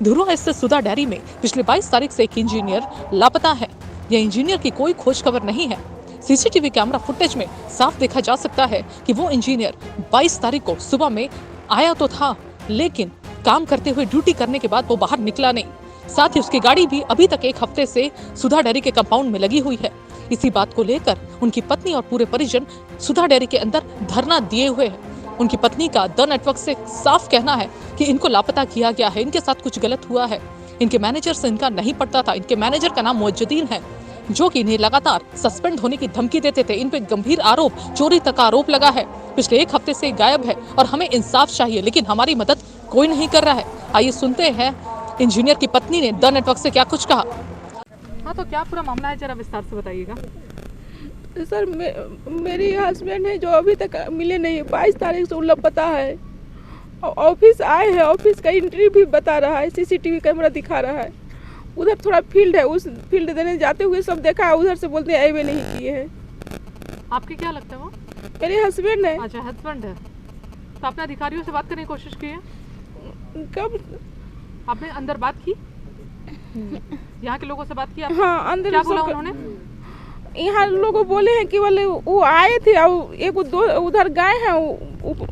धुरुआ स्थित सुधा डेयरी में पिछले 22 तारीख से एक इंजीनियर लापता है। यह इंजीनियर की कोई खोज खबर नहीं है। सीसीटीवी कैमरा फुटेज में साफ देखा जा सकता है कि वो इंजीनियर 22 तारीख को सुबह में आया तो था, लेकिन काम करते हुए ड्यूटी करने के बाद वो बाहर निकला नहीं। साथ ही उसकी गाड़ी भी अभी तक एक हफ्ते से सुधा डेयरी के कंपाउंड में लगी हुई है। इसी बात को लेकर उनकी पत्नी और पूरे परिजन सुधा डेयरी के अंदर धरना दिए हुए हैं। उनकी पत्नी का द नेटवर्क से साफ कहना है कि इनको लापता किया गया है, इनके साथ कुछ गलत हुआ है। इनके मैनेजर से इनका नहीं पड़ता था। इनके मैनेजर का नाम मुअज्जदीन है, जो कि इन्हें लगातार सस्पेंड होने की धमकी देते थे। इन पे गंभीर आरोप, चोरी तक आरोप लगा है। पिछले एक हफ्ते से गायब है और हमें इंसाफ चाहिए, लेकिन हमारी मदद कोई नहीं कर रहा है। आइए सुनते हैं इंजीनियर की पत्नी ने द नेटवर्क से क्या कुछ कहा। हाँ, तो क्या पूरा मामला है, जरा विस्तार से बताइएगा। सर मेरी हस्बैंड है जो अभी तक मिले नहीं है। 22 तारीख से लापता है। ऑफिस आए हैं, ऑफिस का एंट्री भी बता रहा है, सीसीटीवी कैमरा दिखा रहा है। उधर थोड़ा फील्ड है, उस फील्ड देने जाते हुए सब देखा है, उधर से बोलते हैं अवे नहीं किए हैं। आपके क्या लगता है वो? मेरे हस्बैंड है। अच्छा, हस्बैंड है। तो आपने अधिकारियों से बात करने की कोशिश की है? कब आपने अंदर बात की? यहाँ के लोगों से बात की? हाँ, अंदर क्या बोला उन्होंने? यहाँ लोग बोले हैं कि बोले वो आए थे और एक दो उधर गए हैं,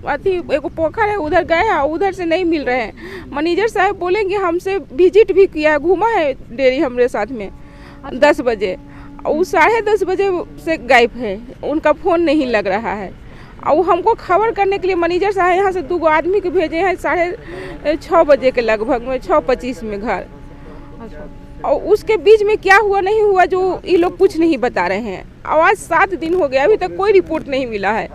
अथी एक पोखर है उधर गए हैं, उधर से नहीं मिल रहे हैं। मैनेजर साहब बोले कि हमसे विजिट भी किया है, घूमा है डेयरी हमारे साथ में 10 बजे। वो 10:30 बजे से गायब है, उनका फ़ोन नहीं लग रहा है। और हमको खबर करने के लिए मैनेजर साहब यहाँ से 2 आदमी को भेजे हैं 6:30 बजे के लगभग में, 6:25 में घर। और उसके बीच में क्या हुआ नहीं हुआ जो ये लोग कुछ नहीं बता रहे हैं। आज 7 दिन हो गया, अभी तक कोई रिपोर्ट नहीं मिला है।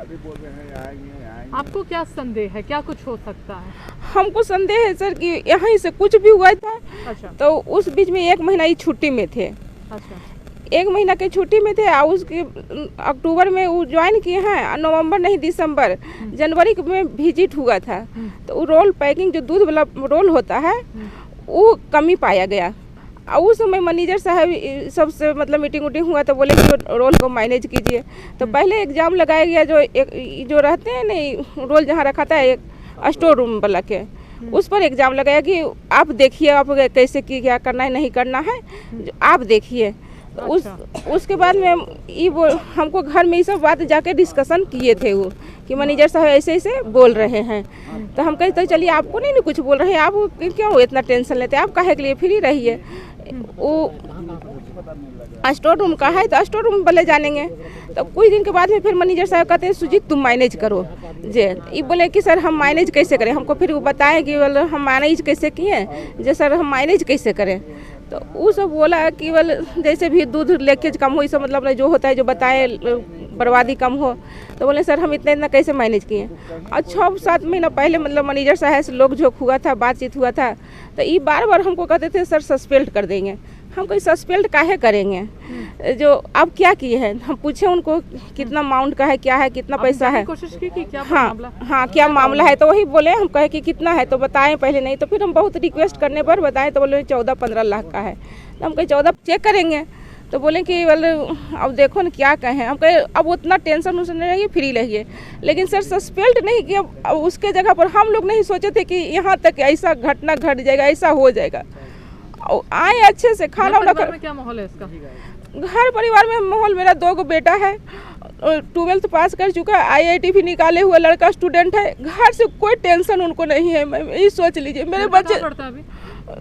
आपको क्या संदेह है, क्या कुछ हो सकता है? हमको संदेह है सर कि यहाँ से कुछ भी हुआ था। अच्छा। तो उस बीच में 1 महीना ही छुट्टी में थे। अच्छा। 1 महीना के छुट्टी में थे और उसके अक्टूबर में वो ज्वाइन किए हैं, नवंबर नहीं दिसंबर जनवरी में विजिट हुआ था। तो वो रोल पैकिंग जो दूध वाला रोल होता है वो कमी पाया गया। और उस समय मैनेजर साहब सबसे मतलब मीटिंग उटिंग हुआ तो बोले कि रोल को मैनेज कीजिए। तो पहले एग्जाम लगाया गया, जो रहते हैं नहीं रोल जहाँ रखा था एक स्टोर रूम वाला के, उस पर एग्जाम लगाया कि आप देखिए आप कैसे की क्या करना है नहीं करना है, आप देखिए। उसके बाद में हमको घर में ये सब बात जाके डिस्कशन किए थे वो कि मैनेजर साहब ऐसे ऐसे बोल रहे हैं। तो हम कहते चलिए आपको नहीं कुछ बोल रहे हैं, आप क्यों इतना टेंशन लेते हैं, आप काहे के लिए फ्री रहिए। वो स्टोर रूम का है तो स्टोर रूम वाले जानेंगे। तो कुछ दिन के बाद में फिर मैनेजर साहब कहते हैं सुजीत तुम मैनेज करो जे। ये बोले कि सर हम मैनेज कैसे करें, हमको फिर वो बताए कि बोले हम मैनेज कैसे किए जे सर, हम मैनेज कैसे करें। तो वो सब बोला कि बोले जैसे भी दूध लीकेज कम हो, ये सब मतलब जो होता है जो बताए बर्बादी कम हो। तो बोले सर हम इतना कैसे मैनेज किए। और 6-7 महीना पहले मतलब मैनेजर साहब से लोग झोंक हुआ था, बातचीत हुआ था। तो ये बार हमको कहते थे सर सस्पेंड कर देंगे। हम कोई सस्पेंड काहे करेंगे, जो आप क्या किए हैं। हम पूछे उनको कितना अमाउंट का है, क्या है, कितना पैसा है। कोशिश की कि क्या हाँ क्या मामला है। तो वही बोले, हम कहे कि कितना है तो बताएं पहले, नहीं तो फिर हम बहुत रिक्वेस्ट करने पर बताएं तो बोले 14-15 लाख का है। तो हम कहे 14 चेक करेंगे। तो बोले कि बोले अब देखो ना क्या कहें। हम कहे अब उतना टेंशन उसे नहीं रहिए, फ्री रहिए। लेकिन सर सस्पेंड नहीं किया, उसके जगह पर हम लोग नहीं सोचे थे कि यहाँ तक ऐसा घटना घट जाएगा, ऐसा हो जाएगा। आए अच्छे से खाना वाना कर। क्या माहौल है इसका? घर परिवार में माहौल, मेरा 2 बेटा है, 12th पास कर चुका है, IIT भी निकाले हुआ लड़का स्टूडेंट है। घर से कोई टेंशन उनको नहीं है। मैं ये सोच लीजिए मेरे बच्चे,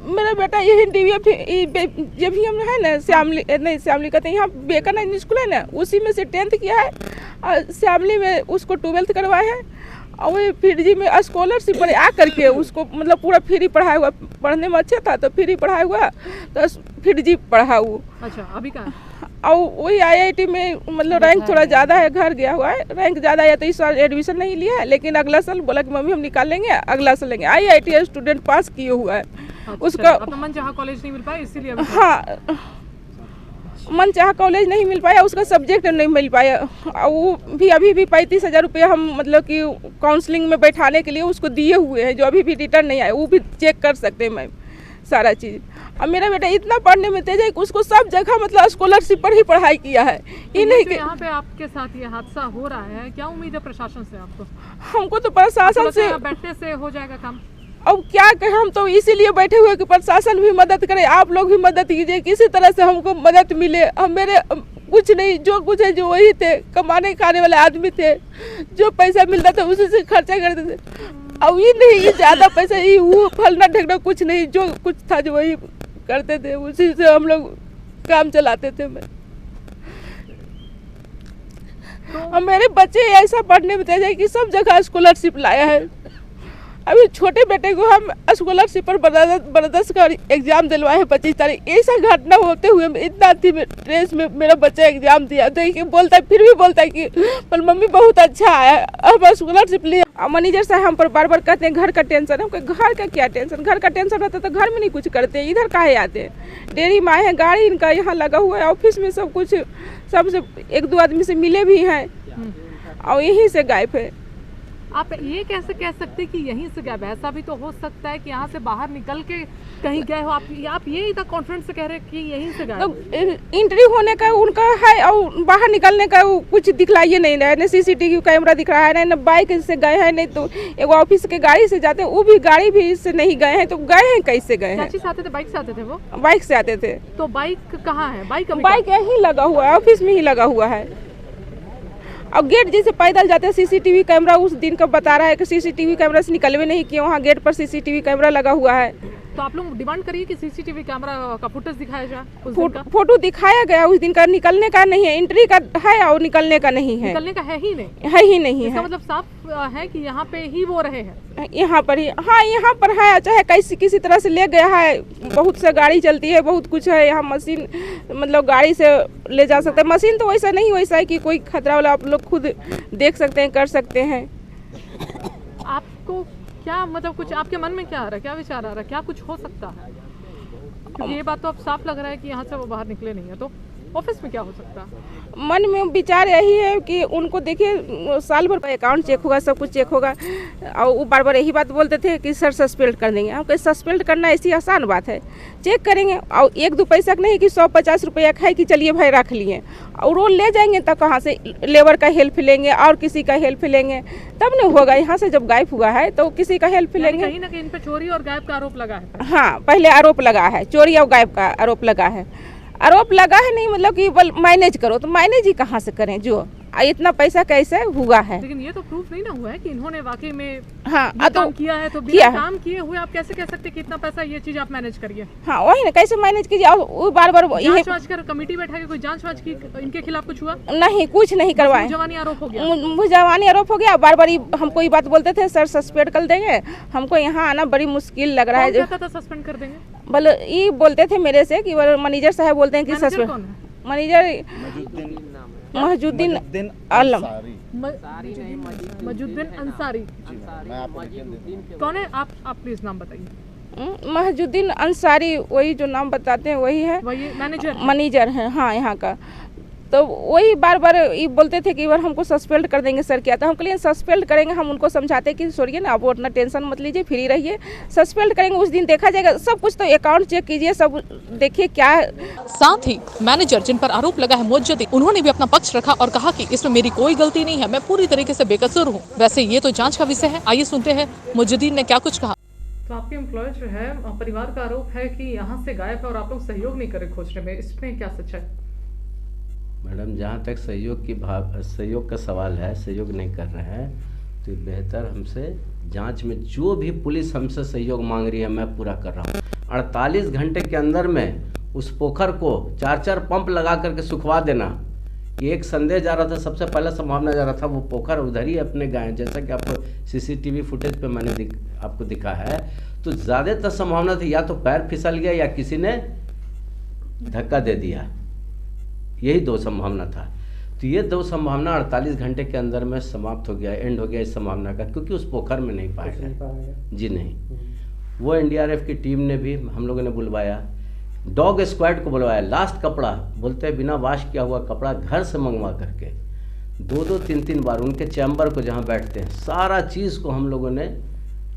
मेरा बेटा यही DVM है ना, श्यामली कहते हैं, यहाँ विवेकानंद स्कूल है ना, उसी में से 10th किया है और श्यामली में उसको 12th करवाए हैं। और वो फिर जी में स्कॉलरशिप पर आ करके उसको मतलब पूरा फ्री पढ़ाया हुआ, पढ़ने में अच्छा था तो फ्री पढ़ाया हुआ, तो फिर जी पढ़ा हुआ। अच्छा, अभी कहाँ? और वही IIT में मतलब रैंक थोड़ा ज़्यादा है, घर गया हुआ है, रैंक ज़्यादा है। तो इस साल एडमिशन नहीं लिया है, लेकिन अगला साल बोला कि मम्मी हम निकाल लेंगे, अगला साल लेंगे। IIT स्टूडेंट पास किए हुआ है। अच्छा, उसका मनचाहा कॉलेज नहीं मिल पाया इसीलिए? हाँ, मनचाहा कॉलेज नहीं मिल पाया, उसका सब्जेक्ट नहीं मिल पाया। वो भी अभी भी 35,000 रुपये हम मतलब कि काउंसलिंग में बैठाने के लिए उसको दिए हुए हैं, जो अभी भी रिटर्न नहीं आया। वो भी चेक कर सकते हैं मैम सारा चीज़। अब मेरा बेटा इतना पढ़ने में तेज है कि उसको सब जगह मतलब स्कॉलरशिप पर ही पढ़ाई किया है। ये नहीं कि यहाँ पे आपके साथ ये हादसा हो रहा है, क्या उम्मीद है प्रशासन से आपको? हमको तो प्रशासन से बैठने से हो जाएगा काम। अब क्या कहें, हम तो इसीलिए बैठे हुए कि प्रशासन भी मदद करे, आप लोग भी मदद कीजिए, किसी तरह से हमको मदद मिले। हम मेरे कुछ नहीं, जो कुछ है जो वही थे, कमाने खाने वाले आदमी थे, जो पैसा मिलता था उसी से खर्चा करते थे। अब ये नहीं ये ज़्यादा पैसा, ये वो फलना ढकना कुछ नहीं, जो कुछ था जो वही करते थे, उसी से हम लोग काम चलाते थे। मैं और मेरे बच्चे ऐसा पढ़ने में तेज है कि सब जगह स्कॉलरशिप लाया है। अभी छोटे बेटे को हम स्कॉलरशिप पर बर्दाश्त का एग्जाम दिलवाए हैं 25 तारीख। ऐसा घटना होते हुए इतना रेस में मेरा बच्चा एग्जाम दिया, देखिए बोलता है, फिर भी बोलता है कि पर मम्मी बहुत अच्छा आया, अब स्कॉलरशिप लिया। मैनेजर साहब हम पर बार बार कहते हैं घर का टेंशन है। घर का क्या टेंशन, घर का टेंशन रहता तो घर में नहीं कुछ करते, इधर काहे आते हैं। डेयरी में आए हैं, गाड़ी इनका यहाँ लगा हुआ है, ऑफिस में सब कुछ, सबसे एक दो आदमी से मिले भी हैं और यहीं से गायब है। आप ये कैसे कह सकते कि यहीं से गए? ऐसा भी तो हो सकता है कि यहाँ से बाहर निकल के कहीं गए हो। आप ये इतना कॉन्फिडेंस से कह रहे हैं कि यहीं से गए? तो इंट्री होने का उनका है और बाहर निकलने का कुछ दिखलाइए नहीं रहा है, न सीसीटीवी कैमरा दिख रहा है, न बाइक से गए हैं, नहीं तो एक ऑफिस के गाड़ी से जाते हैं, वो भी गाड़ी भी से नहीं गए हैं, तो गए हैं कैसे गए हैं? से आते थे, बाइक से आते थे? वो बाइक से आते थे। तो बाइक कहाँ है? बाइक यहीं लगा हुआ है, ऑफिस में ही लगा हुआ है। और गेट जैसे पैदल जाते हैं, सीसीटीवी कैमरा उस दिन का बता रहा है कि सीसीटीवी कैमरा से निकलवे नहीं किए, वहाँ गेट पर सीसीटीवी कैमरा लगा हुआ है। तो आप लोग डिमांड करिए कि सीसीटीवी कैमरा का फुटेज दिखाया जाए। फोटो दिखाया गया उस दिन का, निकलने का नहीं है, एंट्री का है और निकलने का नहीं है। निकलने का है ही नहीं, है ही नहीं है। मतलब साफ है कि यहाँ पे ही वो रहे हैं, यहाँ पर ही। हाँ यहाँ पर है, चाहे किसी तरह से ले गया है। बहुत से गाड़ी चलती है, बहुत कुछ है यहाँ, मशीन मतलब गाड़ी से ले जा सकते हैं। मशीन तो वैसा नहीं, वैसा है कि कोई खतरा वाला, आप लोग खुद देख सकते हैं, कर सकते हैं। आपको क्या मतलब कुछ आपके मन में क्या आ रहा है, क्या विचार आ रहा है, क्या कुछ हो सकता है? क्योंकि ये बात तो अब साफ लग रहा है कि यहाँ से वो बाहर निकले नहीं है, तो ऑफिस में क्या हो सकता है? मन में विचार यही है कि उनको देखिए, साल भर अकाउंट चेक होगा, सब कुछ चेक होगा, और वो बार बार यही बात बोलते थे कि सर सस्पेंड कर देंगे। हम कहे सस्पेंड करना ऐसी आसान बात है, चेक करेंगे और एक दो पैसा नहीं कि 150 रुपया है कि चलिए भाई रख लिए, और रोल ले जाएंगे तो कहाँ से लेबर का हेल्प लेंगे और किसी का हेल्प लेंगे, तब नहीं होगा। यहाँ से जब गायब हुआ है तो किसी का हेल्प लेंगे। कहीं ना कहीं इन पे चोरी और गायब का आरोप लगा है। हाँ, पहले आरोप लगा है, चोरी और गायब का आरोप लगा है। आरोप लगा है नहीं मतलब कि मैनेज करो, तो मैनेज ही कहाँ से करें जो इतना पैसा कैसे हुआ है? लेकिन ये तो प्रूफ नहीं ना हुआ है कि इन्होंने वाकई में हाँ काम किया है। तो बिना काम किए हुए आप कैसे कह सकते कि इतना पैसा ये चीज आप मैनेज करिए? हाँ वही ना, कैसे मैनेज कीजिए? और बार बार जांच कर कमेटी बैठा के कोई जांच की इनके खिलाफ कुछ हुआ नहीं? कुछ नहीं करवाए, मुजवानी आरोप हो गया। मुजवानी आरोप हो गया। बार बार हमको ये बात बोलते थे सर सस्पेंड कर देंगे, हमको यहाँ आना बड़ी मुश्किल लग रहा है। कहता था सस्पेंड कर देंगे, बोले ये बोलते थे मेरे से कि मैनेजर साहब बोलते हैं कि सस्पेंड। मैनेजर मजुद्दीन आलम, मजुद्दीन अंसारी। कौन है आप प्लीज नाम बताइए। मजुद्दीन अंसारी, वही जो नाम बताते हैं वही है, वही मैनेजर है हाँ यहाँ का। तो वही बार बार ये बोलते थे कि बार हमको सस्पेंड कर देंगे सर। क्या था, हम कहिए सस्पेंड करेंगे, हम उनको समझाते कि छोड़िए ना, आप उतना टेंशन मत लीजिए, फ्री रहिए, सस्पेंड करेंगे उस दिन देखा जाएगा सब कुछ। तो अकाउंट चेक कीजिए, सब देखिए क्या है। साथ ही मैनेजर जिन पर आरोप लगा है मुज्जदी, उन्होंने भी अपना पक्ष रखा और कहा कि इसमें मेरी कोई गलती नहीं है, मैं पूरी तरीके से बेकसूर हूँ। वैसे ये तो जाँच का विषय है, आइए सुनते हैं मुज्जदीन ने क्या कुछ कहा। तो आपके एम्प्लॉय जो है, परिवार का आरोप है कि यहाँ से गायब है और आप लोग सहयोग नहीं करे खोजने में, इसमें क्या सच है? मैडम, जहाँ तक सहयोग का सवाल है, सहयोग नहीं कर रहे हैं, तो बेहतर हमसे जांच में जो भी पुलिस हमसे सहयोग मांग रही है मैं पूरा कर रहा हूँ। 48 घंटे के अंदर में उस पोखर को 4-4 पंप लगा करके सुखवा देना, ये एक संदेश जा रहा था, सबसे पहला संभावना जा रहा था। वो पोखर उधर ही अपने गाय, जैसा कि आपको सीसीटीवी फुटेज पे मैंने आपको दिखा है, तो ज़्यादातर संभावना थी या तो पैर फिसल गया या किसी ने धक्का दे दिया, यही 2 संभावना था। तो ये 2 संभावना 48 घंटे के अंदर में समाप्त हो गया, एंड हो गया इस संभावना का, क्योंकि उस पोखर में नहीं पाया गया जी नहीं। वो एनडीआरएफ की टीम ने भी हम लोगों ने बुलवाया, डॉग स्क्वाड को बुलवाया, लास्ट कपड़ा बोलते हैं बिना वॉश किया हुआ कपड़ा घर से मंगवा करके 2-2, 3-3 बार उनके चैम्बर को जहाँ बैठते हैं, सारा चीज़ को हम लोगों ने,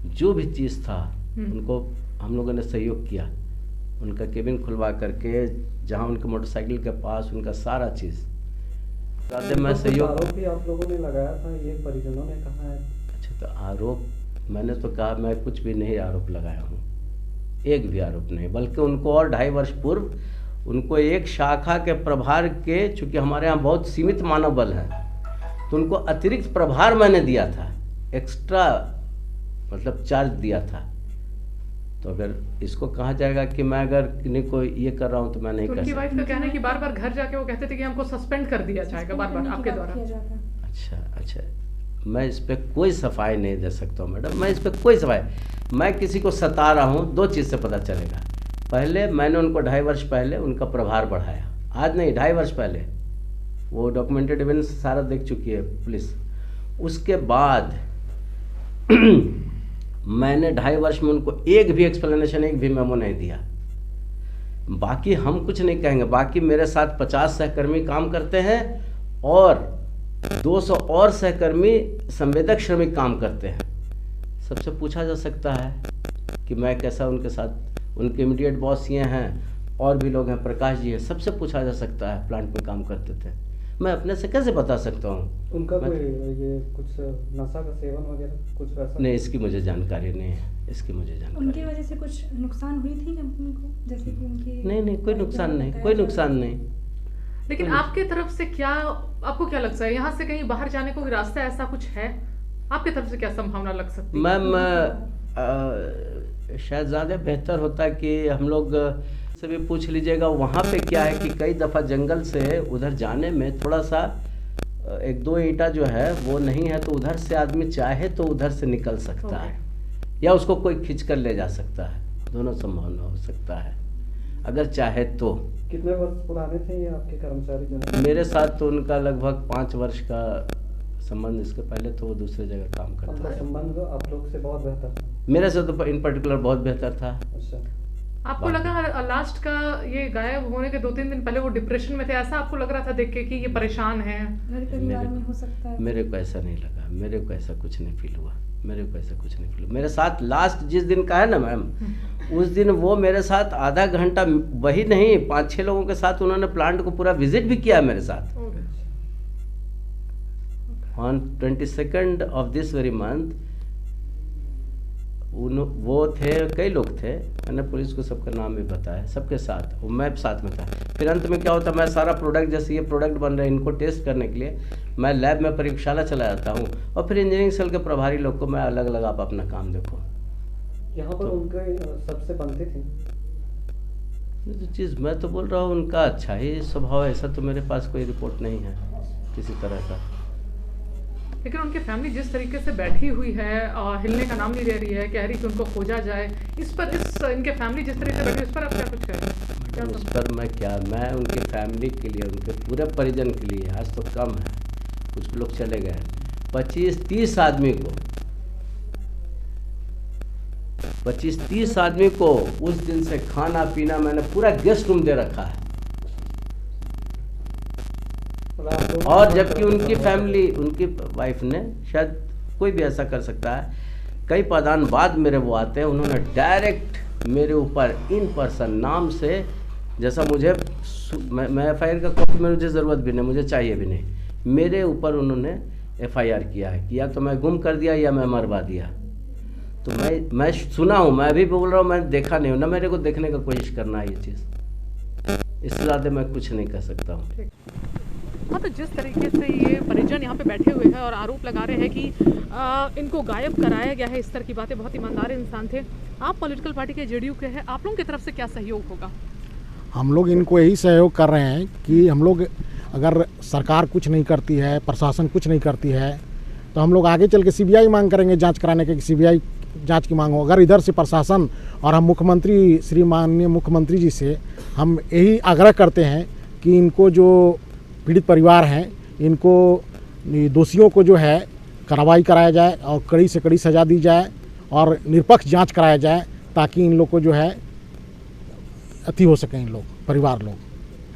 जो भी चीज़ था उनको हम लोगों ने सहयोग किया। उनका केबिन खुलवा करके, जहाँ उनके मोटरसाइकिल के पास उनका सारा चीज़ मैं सहयोग। आरोप भी आप लोगों ने लगाया था, ये परिजनों ने कहा है। अच्छा, तो आरोप मैंने तो कहा मैं कुछ भी नहीं आरोप लगाया हूँ, एक भी आरोप नहीं, बल्कि उनको और 2.5 वर्ष पूर्व उनको एक शाखा के प्रभार के, चूँकि हमारे यहाँ बहुत सीमित मानव बल है, तो उनको अतिरिक्त प्रभार मैंने दिया था, एक्स्ट्रा मतलब चार्ज दिया था। तो अगर इसको कहा जाएगा कि मैं अगर किन्हीं को ये कर रहा हूँ तो मैं नहीं कर उनकी सकता। वाइफ का कहना है कि बार बार घर जाके वो कहते थे कि हमको सस्पेंड कर दिया जाएगा बार बार आपके द्वारा। अच्छा, मैं इस पर कोई सफाई नहीं दे सकता हूँ मैडम, मैं इस पर कोई सफाई, मैं किसी को सता रहा हूँ 2 चीज़ से पता चलेगा। पहले मैंने उनको 2.5 वर्ष पहले उनका प्रभार बढ़ाया, आज नहीं 2.5 वर्ष पहले, वो डॉक्यूमेंटेड एविडेंस सारा देख चुकी है पुलिस। उसके बाद मैंने 2.5 वर्ष में उनको एक भी एक्सप्लेनेशन, एक भी मेमो नहीं दिया। बाकी हम कुछ नहीं कहेंगे, बाकी मेरे साथ 50 सहकर्मी काम करते हैं और 200 और सहकर्मी संवेदक श्रमिक काम करते हैं। सबसे पूछा जा सकता है कि मैं कैसा उनके साथ, उनके इमीडिएट बॉस ये हैं और भी लोग हैं, प्रकाश जी हैं, सबसे पूछा जा सकता है प्लांट में काम करते थे। मैं अपने से कैसे बता सकता हूँ? उनका कोई ये कुछ नशा का सेवन वगैरह कुछ वैसा? नहीं, इसकी मुझे जानकारी नहीं है, इसकी मुझे जानकारी। उनकी वजह से कुछ नुकसान हुई थी कंपनी को, जैसे कि उनकी? नहीं, कोई नुकसान नहीं, कोई नुकसान नहीं। लेकिन आपके तरफ से क्या, आपको क्या लगता है यहाँ से कहीं बाहर जाने को रास्ता ऐसा कुछ है? आपकी तरफ से क्या संभावना लग सकती है? मैम शायद ज़्यादा बेहतर होता कि हम लोग से भी पूछ लीजिएगा। वहाँ पे क्या है कि कई दफ़ा जंगल से उधर जाने में थोड़ा सा 1-2 ईंटा जो है वो नहीं है, तो उधर से आदमी चाहे तो उधर से निकल सकता है या उसको कोई खींच कर ले जा सकता है, दोनों संभावना हो सकता है अगर चाहे तो। कितने वर्ष पुराने थे ये आपके कर्मचारी जो? मेरे साथ तो उनका लगभग 5 वर्ष का संबंध, इसके पहले तो वो दूसरे जगह काम करता उनका था। संबंध आप लोग से बहुत बेहतर था? मेरे से तो इन पर्टिकुलर बहुत बेहतर था। अच्छा, आपको लगा लास्ट का ये गायब होने के 2-3 दिन पहले वो डिप्रेशन में थे, ऐसा आपको लग रहा था देख के कि ये परेशान है? घर परिवार में हो सकता है? मेरे को ऐसा नहीं लगा, मेरे को ऐसा कुछ नहीं फील हुआ, मेरे को ऐसा कुछ नहीं फील हुआ। मेरे साथ लास्ट जिस दिन का है ना मैम, उस दिन वो मेरे साथ आधा घंटा, वही नहीं 5-6 लोगों के साथ उन्होंने प्लांट को पूरा विजिट भी किया मेरे साथ। On 22 of this very month वो थे, कई लोग थे, मैंने पुलिस को सबका नाम भी बताया, सबके साथ वो मैं साथ में था। फिर अंत में क्या होता, मैं सारा प्रोडक्ट, जैसे ये प्रोडक्ट बन रहे हैं इनको टेस्ट करने के लिए मैं लैब में प्रयोगशाला चला जाता हूँ और फिर इंजीनियरिंग सेल के प्रभारी लोग को मैं अलग अलग, आप अपना काम देखो। यहाँ पर उनके सबसे बनती थी जो चीज़ मैं तो बोल रहा हूँ उनका अच्छा ही स्वभाव है, ऐसा तो मेरे पास कोई रिपोर्ट नहीं है किसी तरह का। लेकिन उनकी फैमिली जिस तरीके से बैठी हुई है, हिलने का नाम नहीं ले रही है, कह रही कि उनको खोजा जाए, इस पर इनके फैमिली जिस तरीके से बैठी है, इस पर आप क्या कुछ कह रहे हैं? उस पर मैं उनकी फैमिली के लिए, उनके पूरे परिजन के लिए, आज तो कम है, कुछ लोग चले गए, 25-30 आदमी को, 25-30 आदमी को उस दिन से खाना पीना मैंने पूरा गेस्ट रूम दे रखा है। और जबकि उनकी फैमिली, उनकी वाइफ ने, शायद कोई भी ऐसा कर सकता है, कई पादान बाद मेरे वो आते हैं, उन्होंने डायरेक्ट मेरे ऊपर इन पर्सन नाम से, जैसा मुझे, मैं FIR का कॉपी में मुझे ज़रूरत भी नहीं, मुझे चाहिए भी नहीं, मेरे ऊपर उन्होंने FIR किया है कि या तो मैं गुम कर दिया या मैं मरवा दिया। तो मैं सुना हूँ, मैं भी बोल रहा हूँ, मैं देखा नहीं हूँ ना, मेरे को देखने का कोशिश करना है ये चीज़, इससे ज़्यादा मैं कुछ नहीं कर सकता हूँ। हाँ, तो जिस तरीके से ये परिजन यहाँ पे बैठे हुए हैं और आरोप लगा रहे हैं कि इनको गायब कराया गया है, इस तरह की बातें, बहुत ईमानदार इंसान थे। आप पॉलिटिकल पार्टी के JDU के हैं, आप लोगों की तरफ से क्या सहयोग होगा? हम लोग इनको यही सहयोग कर रहे हैं कि हम लोग, अगर सरकार कुछ नहीं करती है, प्रशासन कुछ नहीं करती है, तो हम लोग आगे चल के CBI मांग करेंगे जांच कराने के, CBI जांच की मांग हो। अगर इधर से प्रशासन और हम मुख्यमंत्री, श्री माननीय मुख्यमंत्री जी से हम यही आग्रह करते हैं कि इनको जो पीड़ित परिवार हैं, इनको दोषियों को जो है कार्रवाई कराया जाए और कड़ी से कड़ी सज़ा दी जाए और निष्पक्ष जांच कराया जाए, ताकि इन लोग को जो है अति हो सके, इन लोग परिवार लोग।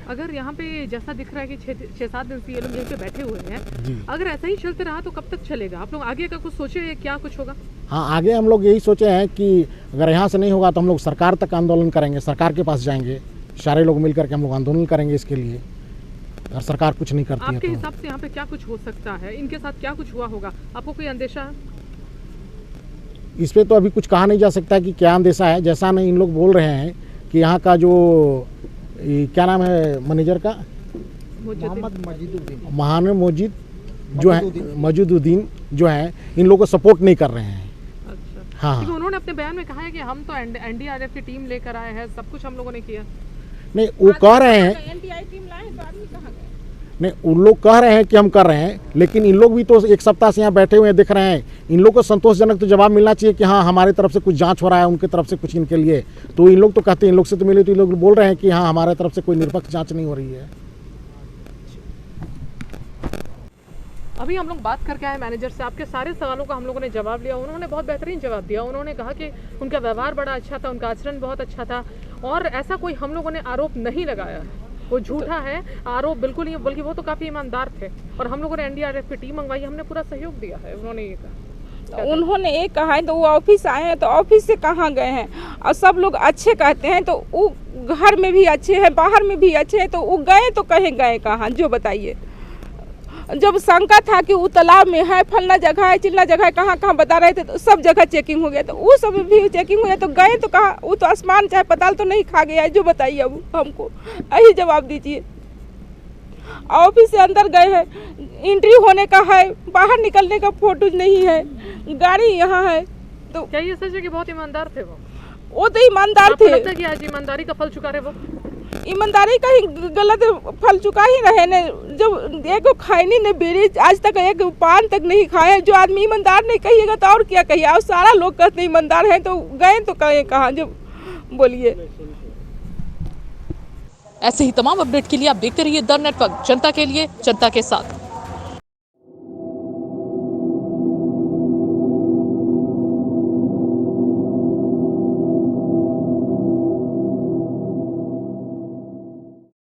अगर यहाँ पे जैसा दिख रहा है कि 6-7 दिन से ये लोग यहीं पे बैठे हुए हैं जी, अगर ऐसा ही चलते रहा तो कब तक चलेगा? आप लोग आगे का कुछ सोचे, क्या कुछ होगा? हाँ, आगे हम लोग यही सोचे हैं कि अगर यहाँ से नहीं होगा तो हम लोग सरकार तक आंदोलन करेंगे, सरकार के पास जाएंगे, सारे लोग मिलकर के हम लोग आंदोलन करेंगे इसके लिए, अगर सरकार कुछ नहीं करती है। आपके तो हिसाब से यहाँ पे क्या कुछ हो सकता है? इनके साथ क्या कुछ हुआ होगा? आपको कोई अंदेशा है? इस पर तो अभी कुछ कहा नहीं जा सकता कि क्या अंदेशा है। जैसा नहीं इन लोग बोल रहे हैं कि यहाँ का जो क्या नाम है मैनेजर का, महान मौजूद जो है, मौजूदुद्दीन जो है, इन लोगों को सपोर्ट नहीं कर रहे हैं। हाँ, क्योंकि उन्होंने अपने बयान में कहा है कि हम तो एनडीआरएफ की टीम लेकर आए हैं, सब कुछ हम लोगों ने किया। नहीं वो कह रहे हैं, एनटीआई टीम लाए तो आदमी कहाँ गए? नहीं उन लोग कह रहे हैं कि हम कर रहे हैं, लेकिन इन लोग भी तो एक सप्ताह से यहाँ बैठे हुए दिख रहे हैं। इन लोग को संतोषजनक तो जवाब मिलना चाहिए कि हाँ हमारे तरफ से कुछ जांच हो रहा है, उनके तरफ से कुछ इनके लिए। तो इन लोग तो कहते हैं, इन लोग से तो मिले तो इन लोग बोल रहे हैं कि हाँ हमारे तरफ से कोई निरपेक्ष जाँच नहीं हो रही है। अभी हम लोग बात करके आए मैनेजर से, आपके सारे सवालों का हम लोगों ने जवाब लिया। उन्होंने बहुत बेहतरीन जवाब दिया। उन्होंने कहा कि उनका व्यवहार बड़ा अच्छा था, उनका आचरण बहुत अच्छा था, और ऐसा कोई हम लोगों ने आरोप नहीं लगाया। वो झूठा है, आरोप बिल्कुल नहीं, बल्कि वो तो काफ़ी ईमानदार थे। और हम लोगों ने एनडीआरएफ की टीम मंगवाई, हमने पूरा सहयोग दिया है, उन्होंने ये कहा। उन्होंने एक कहा है तो वो ऑफिस आए हैं, तो ऑफिस से कहाँ गए हैं? और सब लोग अच्छे कहते हैं, तो वो घर में भी अच्छे हैं, बाहर में भी अच्छे हैं, तो वो गए तो कहीं गए कहाँ, जो बताइए। जब शंका था कि वो तालाब में है, फलना जगह है, चिल्ला जगह है, कहाँ कहाँ बता रहे थे, तो सब जगह चेकिंग हो गया, तो वो सब भी चेकिंग हो गया, तो गए तो कहाँ? वो तो आसमान चाहे पताल तो नहीं खा गया है, जो बताइए अब हमको यही जवाब दीजिए। ऑफिस से अंदर गए हैं, एंट्री होने का है, बाहर निकलने का फोटो नहीं है, गाड़ी यहाँ है। तो क्या ये सच है कि बहुत ईमानदार थे वो तो ईमानदार आपको थे। लगता है कि आज ईमानदारी का फल चुका रहे वो? ईमानदारी का ही गलत फल चुका ही रहे ने। जब एक खैनी ने बीड़ी आज तक एक पान तक नहीं खाए, जो आदमी ईमानदार नहीं कहिएगा तो और क्या कहिए? और सारा लोग कहते ईमानदार हैं, तो गए तो कहें कहाँ, जो बोलिए। ऐसे ही तमाम अपडेट के लिए आप देखते रहिए द नेटवर्क, जनता के लिए, जनता के साथ।